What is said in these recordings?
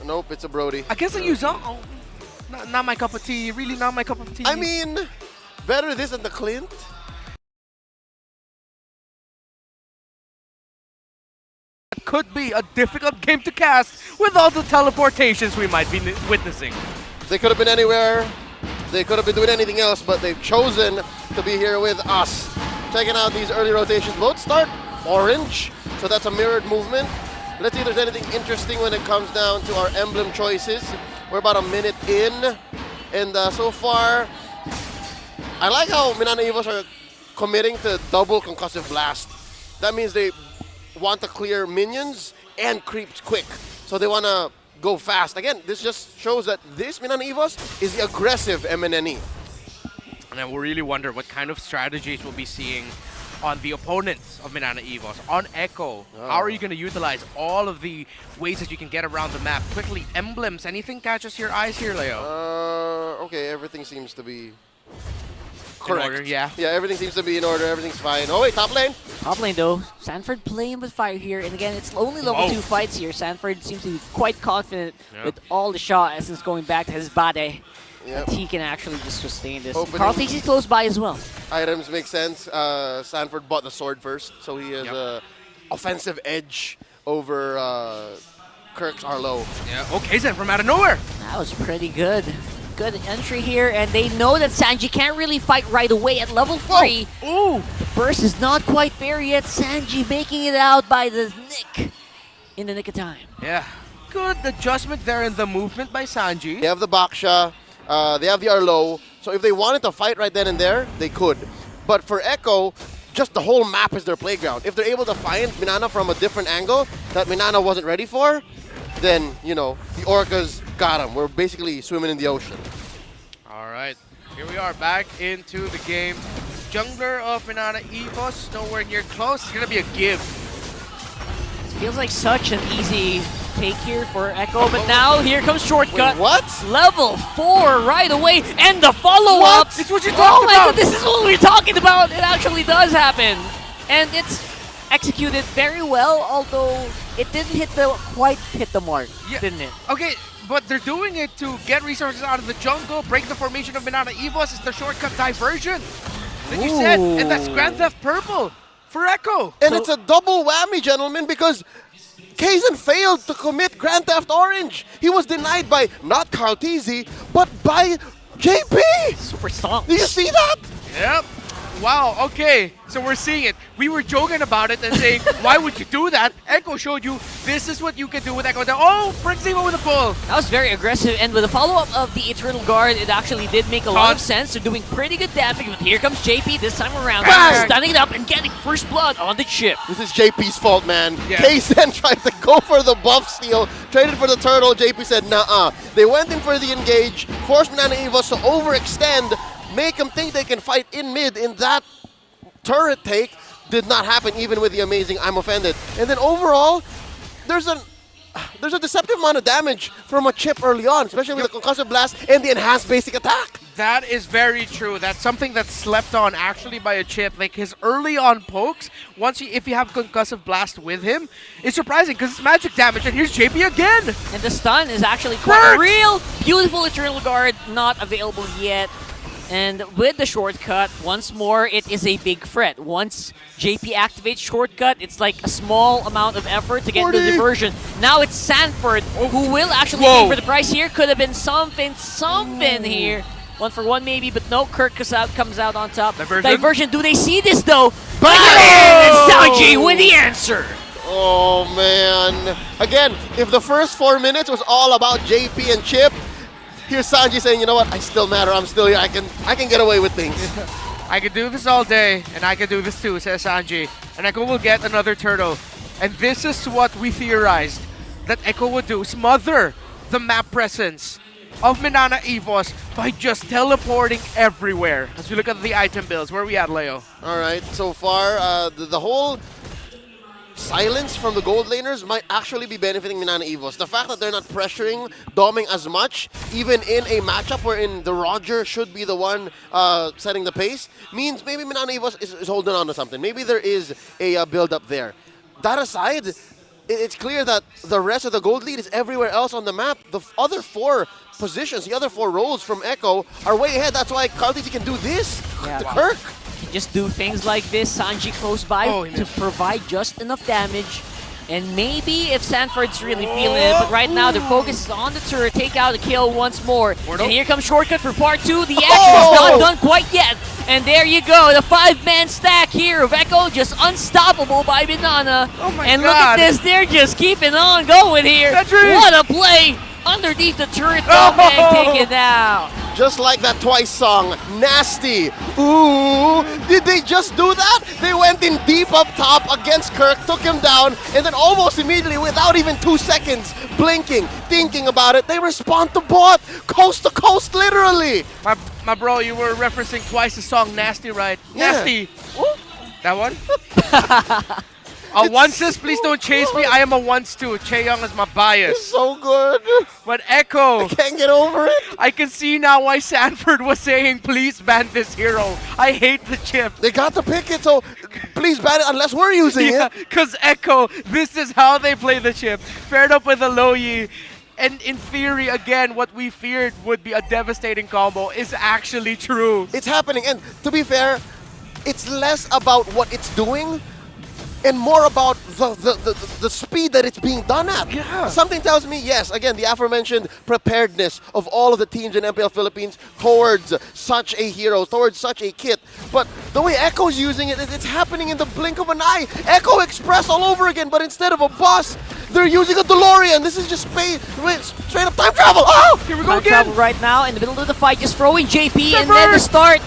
Nope, it's a Brody. I guess I use not my cup of tea. Really not my cup of tea. I mean, better this than the Clint. It could be a difficult game to cast with all the teleportations we might be witnessing. They could have been anywhere. They could have been doing anything else, but they've chosen to be here with us. Checking out these early rotations. Both start orange, so that's a mirrored movement. Let's see if there's anything interesting when it comes down to our emblem choices. We're about a minute in, and so far, I like how Minana Evos are committing to double concussive blast. That means they want to clear minions and creeps quick, so they want to go fast. Again, this just shows that this Minana Evos is the aggressive MNNE. And I will really wonder what kind of strategies we'll be seeing on the opponents of Minana Evos. On Echo, how are you going to utilize all of the ways that you can get around the map? Quickly, emblems, anything catches your eyes here, Leo? Okay, everything seems to be correct. correct. Yeah, everything seems to be in order. Everything's fine. Oh, wait, top lane. Top lane though, Sanford playing with fire here, and again, it's only level 2 fights here. Sanford seems to be quite confident with all the shot essence going back to his body. That he can actually just sustain this. Carl thinks he's close by as well. Items make sense. Sanford bought the sword first, so he has a offensive edge over Kirk's Arlo. Yeah, okay, Zen from out of nowhere. That was pretty good. Good entry here, and they know that Sanji can't really fight right away at level 3. Ooh! The burst is not quite there yet. Sanji making it out by the nick in the nick of time. Yeah, good adjustment there in the movement by Sanji. They have the Baksha, they have the Arlo, so if they wanted to fight right then and there, they could. But for Echo, just the whole map is their playground. If they're able to find Minana from a different angle that Minana wasn't ready for, then, you know, the Orcas got him. We're basically swimming in the ocean. All right, here we are back into the game. Jungler of Minana Evos, nowhere near close. It's going to be a give. It feels like such an easy take here for Echo, but now here comes Shortcut. Wait, what? Level 4 right away, and the follow-up. It's what you talked Oh my about. god, this is what we're talking about. It actually does happen. And it's executed very well, although it didn't quite hit the mark, didn't it? Okay, but they're doing it to get resources out of the jungle, break the formation of Minana Evos. It's the shortcut diversion that you said, and that's Grand Theft Purple for Echo. And it's a double whammy, gentlemen, because Kaizen failed to commit Grand Theft Orange. He was denied by not Carl Tizzy, but by JP. Super stomp. Did you see that? Yep. Wow, okay, so we're seeing it. We were joking about it and saying, why would you do that? Echo showed you this is what you can do with Echo. Oh, Briximo with a pull. That was very aggressive, and with the follow-up of the Eternal Guard, it actually did make a lot of sense. They're doing pretty good damage, but here comes JP this time around. Bang! Stunning it up and getting first blood on the chip. This is JP's fault, man. Yeah. Kaizen tried to go for the buff steal, traded for the turtle. JP said, nah-uh. They went in for the engage, forced Minana Evos to overextend, make them think they can fight in mid. In that turret take did not happen, even with the amazing I'm Offended. And then overall, there's a deceptive amount of damage from a chip early on, especially with the concussive blast and the enhanced basic attack. That is very true. That's something that's slept on actually by a chip. Like his early on pokes, if you have concussive blast with him, it's surprising because it's magic damage. And here's JP again. And the stun is actually quite real. Beautiful Eternal Guard, not available yet. And with the shortcut, once more, it is a big threat. Once JP activates shortcut, it's like a small amount of effort to get into the diversion. Now it's Sanford who will actually pay for the price here. Could have been something here. 1 for 1 maybe, but no, Kirk comes out on top. Diversion, do they see this though? And Sanji with the answer. Oh man. Again, if the first 4 minutes was all about JP and Chip, here's Sanji saying, you know what, I still matter, I'm still here, I can get away with things. I can do this all day, and I can do this too, says Sanji. And Echo will get another turtle. And this is what we theorized that Echo would do, smother the map presence of Minana Evos by just teleporting everywhere. As we look at the item builds, where are we at, Leo? Alright, so far, the whole silence from the gold laners might actually be benefiting Minana Evos. The fact that they're not pressuring Doming as much, even in a matchup wherein the Roger should be the one setting the pace, means maybe Minana Evos is holding on to something. Maybe there is a build-up there. That aside, it's clear that the rest of the gold lead is everywhere else on the map. The other 4 positions, the other 4 roles from Echo are way ahead. That's why Kaltisi can do this Yeah. to Kirk. Just do things like this. Sanji close by Oh, he to missed. provide just enough damage. And maybe if Sanford's really feeling it, but right now their focus is on the turret. Take out a kill once more. Portal. And here comes shortcut for part 2. The action is not done quite yet. And there you go, the 5-man stack here of Echo, just unstoppable by Minana. Oh my and look God. at this, they're just keeping on going here. Cedric. What a play! Underneath the turret, oh man, taken out. Just like that Twice song, Nasty. Ooh, did they just do that? They went in deep up top against Kirk, took him down, and then almost immediately, without even 2 seconds, blinking, thinking about it, they respond to bot, coast to coast, literally. My bro, you were referencing twice the song Nasty, right? Yeah. Nasty. That one? Onces, please don't chase me. I am a once too. Chae Young is my It's bias. so good. But Echo, Can't get over it. I can see now why Sanford was saying, please ban this hero. I hate the chip. They got to pick it, so please ban it unless we're using Yeah, it. because Echo, this is how they play the chip. Paired up with a low Yi. And in theory, again, what we feared would be a devastating combo is actually true. It's happening, and to be fair, it's less about what it's doing and more about the speed that it's being done at. Yeah. Something tells me, yes, again, the aforementioned preparedness of all of the teams in MPL Philippines towards such a hero, towards such a kit. But the way Echo's using it, it's happening in the blink of an eye. Echo Express all over again, but instead of a bus, they're using a DeLorean. This is just straight up time travel. Oh! Here we go Time again. travel right now in the middle of the fight, just throwing JP, and then the start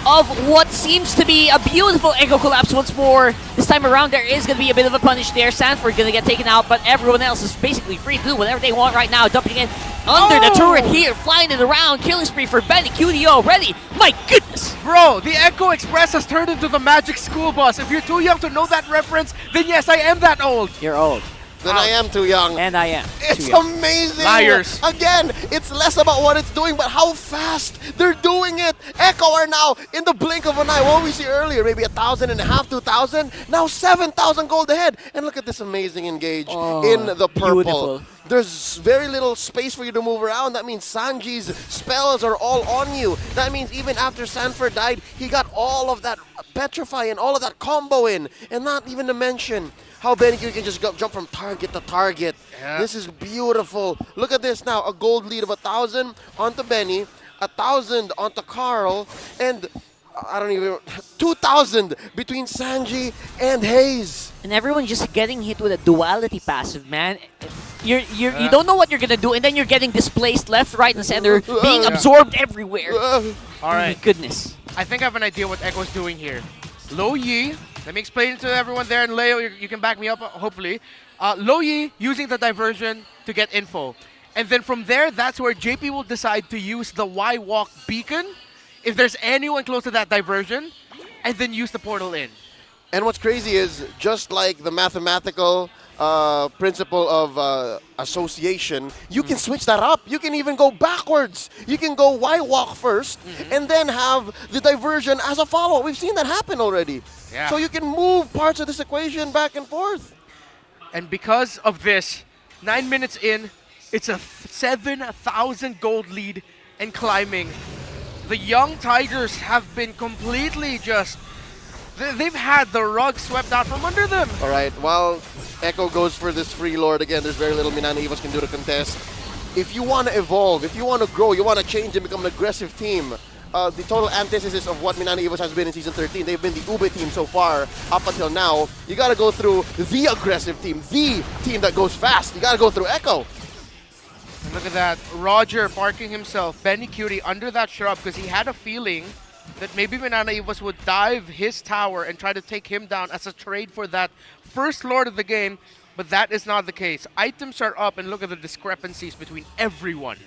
of what seems to be a beautiful Echo collapse once more. This time around, there is going to be a bit of a punish there. Sanford going to get taken out, but everyone else is basically free to do whatever they want right now. Dumping in under the turret here, flying it around. Killing spree for Benny QD already. My goodness! Bro, the Echo Express has turned into the Magic School Bus. If you're too young to know that reference, then yes, I am that old. You're old. Then I am too young. And I am. It's too young. amazing. Liars. Again, it's less about what it's doing, but how fast they're doing it. Echo are now in the blink of an eye. What we see earlier, maybe 1,500, 2,000. Now 7,000 gold ahead. And look at this amazing engage in the purple. Beautiful. There's very little space for you to move around. That means Sanji's spells are all on you. That means even after Sanford died, he got all of that petrify and all of that combo in. And not even to mention how Benny can just jump from target to target. Yeah. This is beautiful. Look at this now. A gold lead of 1,000 onto Benny, 1,000 onto Carl, and I don't even 2,000 between Sanji and Hayes. And everyone just getting hit with a duality passive, man. You don't know what you're gonna do, and then you're getting displaced left, right, and center, being absorbed everywhere. Uh, All right. My goodness. I think I have an idea what Echo's doing here. Low Yi, let me explain it to everyone there, and Leo, you can back me up, hopefully. Low Yi using the diversion to get info. And then from there, that's where JP will decide to use the Y-Walk beacon, if there's anyone close to that diversion, and then use the portal in. And what's crazy is, just like the mathematical principle of association, you can switch that up. You can even go backwards. You can go Y-Walk first, and then have the diversion as a follow-up. We've seen that happen already. Yeah. So you can move parts of this equation back and forth. And because of this, 9 minutes in, it's a 7,000 gold lead and climbing. The young Tigers have been completely just... They've had the rug swept out from under them. All right, while Echo goes for this free lord, again, there's very little Minana Evos can do to contest. If you want to evolve, if you want to grow, you want to change and become an aggressive team, the total antithesis of what Minana Evos has been in Season 13, they've been the Ube team so far, up until now. You got to go through the aggressive team, the team that goes fast. You got to go through Echo. And look at that, Roger parking himself, Benny Cutie under that shrub because he had a feeling that maybe Minana Evos would dive his tower and try to take him down as a trade for that first lord of the game, but that is not the case. Items are up, and look at the discrepancies between everyone.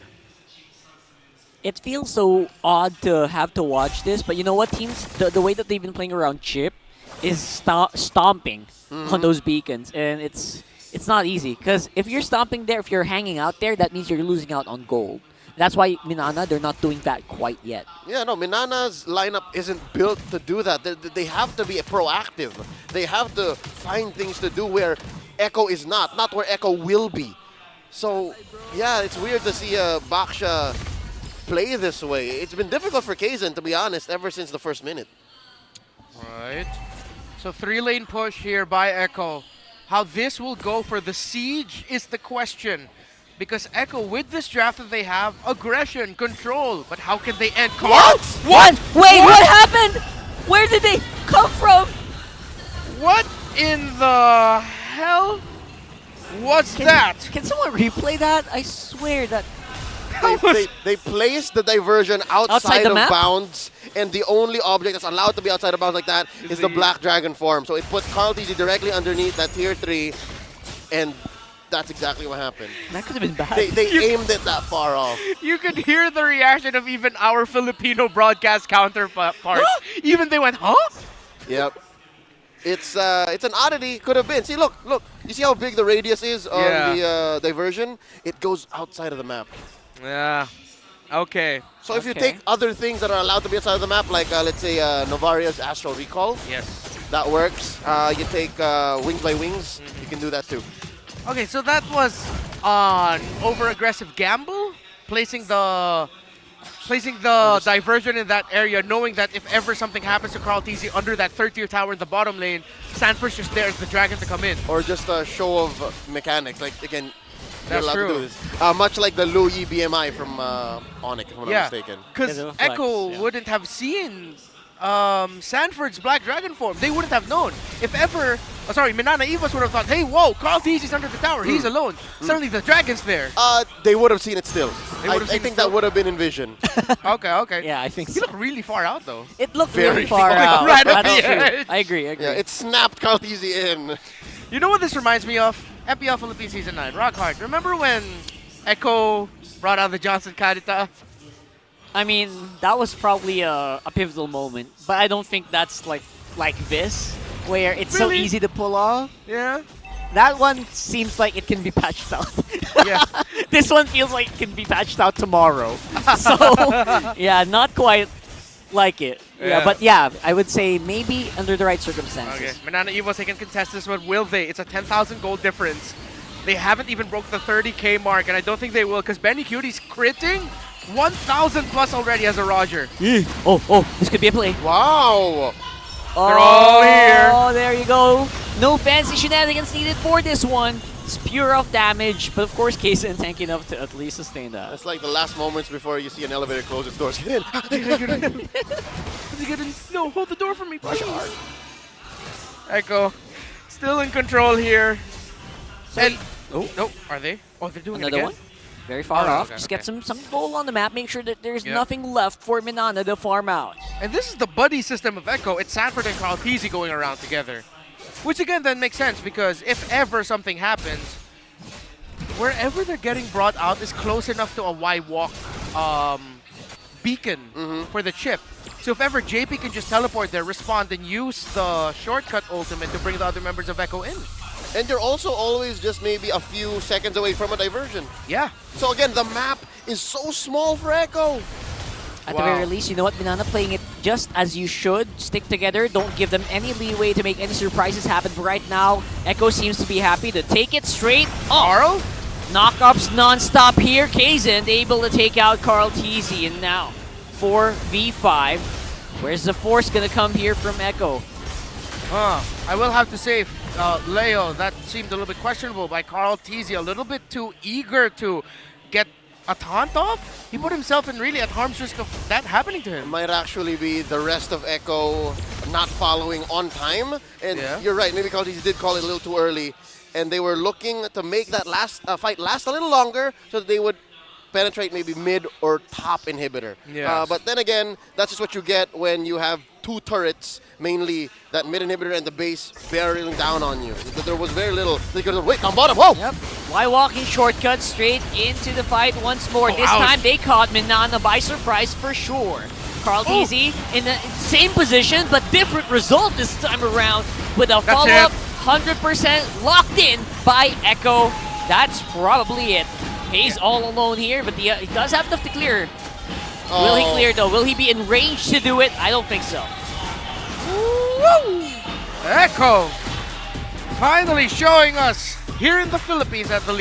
It feels so odd to have to watch this, but you know what, teams? The way that they've been playing around Chip is stomping on those beacons, and it's not easy. Because if you're stomping there, if you're hanging out there, that means you're losing out on gold. That's why Minana, they're not doing that quite yet. Yeah, no, Minana's lineup isn't built to do that. They have to be proactive. They have to find things to do where Echo is not where Echo will be. So, yeah, it's weird to see Baksha play this way. It's been difficult for Kaizen, to be honest, ever since the first minute. Right. So 3-lane push here by Echo. How this will go for the siege is the question. Because Echo, with this draft that they have, aggression, control, but how can they end? What? Wait, what happened? Where did they come from? What in the hell was that? Can someone replay that? I swear that. They placed the diversion outside the of map? bounds, and the only object that's allowed to be outside of bounds like that is the Black Dragon form. So it put Carl TZ directly underneath that tier 3, and that's exactly what happened. That could have been bad. They aimed it that far off. You could hear the reaction of even our Filipino broadcast counterparts. Even they went, huh? Yep. It's an oddity. Could have been. See, look. You see how big the radius is on the diversion? It goes outside of the map. Yeah. Okay. So if you take other things that are allowed to be outside of the map, like let's say Novaria's Astral Recall, Yes. that works. You take Wings by Wings, you can do that too. Okay, so that was an over-aggressive gamble, placing the diversion in that area, knowing that if ever something happens to Carl TZ under that third-tier tower in the bottom lane, Sanford's just there as the dragon to come in. Or just a show of mechanics. Like, again, you're That's allowed true. to do this. Much like the Lu Yi BMI from Onyx, if I'm not mistaken. Because Yeah, the flex, Echo yeah. wouldn't have seen Sanford's Black Dragon form. They wouldn't have known. If ever, Minana Evos would have thought, hey, whoa, Carl TZ's under the tower. He's alone. Suddenly the dragon's there. They would have seen it still. They I would have seen think it that still? would have been envisioned. Okay. Yeah, I think He so. looked really far out, though. It looked Very really far far out. right at That's the true. edge. I agree. Yeah, it snapped Carl TZ in. You know what this reminds me of? FPL Philippines Season 9, Rock Hard. Remember when Echo brought out the Johnson Karita? I mean, that was probably a pivotal moment, but I don't think that's like this, where it's so Really? easy to pull off. Yeah. That one seems like it can be patched out. Yeah. This one feels like it can be patched out tomorrow. So, yeah, not quite like it. Yeah. But yeah, I would say maybe under the right circumstances. Okay. Minana Evos, they can contest this one. Will they? It's a 10,000 gold difference. They haven't even broke the 30K mark, and I don't think they will, because Benny Cutie's critting 1,000 plus already as a Roger. Oh, this could be a play. Wow. They're all here. Oh, there you go. No fancy shenanigans needed for this one. It's pure off damage, but of course, Kaizen tanky enough to at least sustain that. It's like the last moments before you see an elevator close its doors. Get in. Get in. No, hold the door for me, please. Echo, still in control here. And no, are they? Oh, they're doing Another it one. again. Very far Oh, off. okay, Just okay. get some goal on the map. Make sure that there's Yeah. nothing left for Minana to farm out. And this is the buddy system of Echo. It's Sanford and Carl TZ going around together. Which again then makes sense, because if ever something happens, wherever they're getting brought out is close enough to a Y-Walk beacon for the chip. So if ever JP can just teleport there, respond, and use the shortcut ultimate to bring the other members of Echo in. And you're also always just maybe a few seconds away from a diversion. Yeah. So again, the map is so small for Echo. At the very least, you know what, Minana playing it just as you should. Stick together. Don't give them any leeway to make any surprises happen. But right now, Echo seems to be happy to take it straight up. Carl? Knockups non-stop here. Kaizen able to take out Carl TZ. And now, 4v5. Where's the force going to come here from Echo? I will have to say, Leo, that seemed a little bit questionable by Carl TZ. A little bit too eager to get a taunt off. He put himself in really at harm's risk of that happening to It him. might actually be the rest of Echo not following on time. And Yeah. you're right, maybe Carl did call it a little too early. And they were looking to make that last fight last a little longer so that they would penetrate maybe mid or top inhibitor. Yes. But then again, that's just what you get when you have two turrets, mainly that mid inhibitor and the base barreling down on you. There was very little. They could have, wait, on bottom, whoa! Yep. Why walking shortcut straight into the fight once more. This ouch. time they caught Minana by surprise for sure. Carl TZ in the same position, but different result this time around with a follow-up 100% locked in by Echo. That's probably it. He's all alone here, but he does have enough to clear. Will he clear though? Will he be in range to do it? I don't think so. Woo! Echo finally showing us here in the Philippines at the